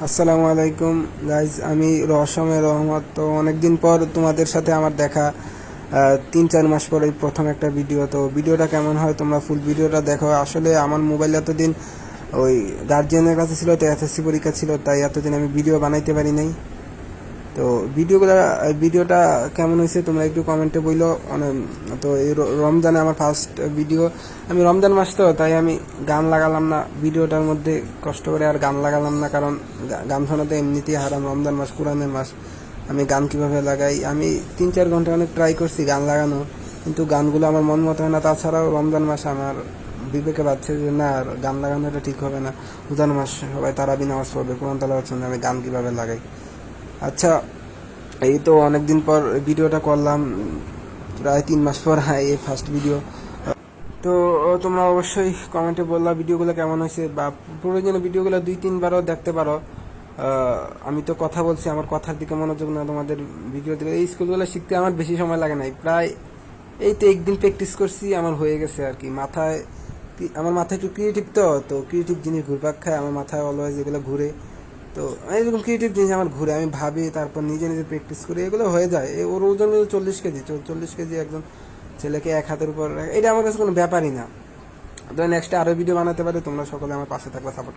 আসসালামু আলাইকুম গাইজ, আমি রহস্যময় রহমত। তো অনেকদিন পর তোমাদের সাথে আমার দেখা, 3-4 মাস পরে প্রথম একটা ভিডিও। তো ভিডিওটা কেমন হয় তোমরা ফুল ভিডিওটা দেখো। আসলে আমার মোবাইল এতদিন ওই গার্জিয়ানের কাছে ছিল, তো এসএসসি পরীক্ষা ছিল, তাই এতদিন আমি ভিডিও বানাইতে পারি নাই। তো ভিডিওটা কেমন হয়েছে তোমরা একটু কমেন্টে বইলো। তো এই রমজানে আমার ফার্স্ট ভিডিও, আমি রমজান মাস তো তাই আমি গান লাগালাম না ভিডিওটার মধ্যে, কষ্ট করে আর গান লাগালাম না, কারণ গান শোনাতে এমনিতেই হারাম। রমজান মাস কোরআনের মাস, আমি গান কিভাবে লাগাই, আমি 3-4 ঘন্টা অনেক ট্রাই করছি গান লাগানো, কিন্তু গানগুলো আমার মন মতো হয় না। তাছাড়াও রমজান মাস আমার বিবেকে বাড়ছে যে না, আর গান লাগানোটা ঠিক হবে না। রমজান মাস সবাই তারাবি নামাজ পড়বে, কোরআন তেলাওয়াত শুনবে, আমি গান কিভাবে লাগাই। আচ্ছা, এই তো অনেকদিন পর ভিডিওটা করলাম, প্রায় 3 মাস পর এই ফার্স্ট ভিডিও। তো তোমরা অবশ্যই কমেন্টে বললা ভিডিওগুলো কেমন হয়েছে, বা প্রয়োজনীয় ভিডিওগুলো 2-3বারও দেখতে পারো। আমি তো কথা বলছি, আমার কথার দিকে মনোযোগ না তোমাদের ভিডিও দিকে। এই স্কুলগুলো শিখতে আমার বেশি সময় লাগে নাই, প্রায় এই তো একদিন প্র্যাকটিস করছি, আমার হয়ে গেছে আর কি। আমার মাথায় একটু ক্রিয়েটিভ, তো ক্রিয়েটিভ জিনিস ঘুরপাক খায় আমার মাথায়, অলওয়েজ এগুলো ঘুরে। তো এরকম ক্রিয়েটিভ জিনিস আমার ঘুরে, আমি ভাবি, তারপর নিজে নিজে প্র্যাকটিস করি, এগুলো হয়ে যায়। ওর ওজন 40 কেজি, 40 কেজি একজন ছেলেকে এক হাতের উপর এটা আমার কাছে কোনো ব্যাপারই না। তো নেক্সটে আরও ভিডিও বানাতে পারে, তোমরা সকলে আমার পাশে থাকবে, সাপোর্ট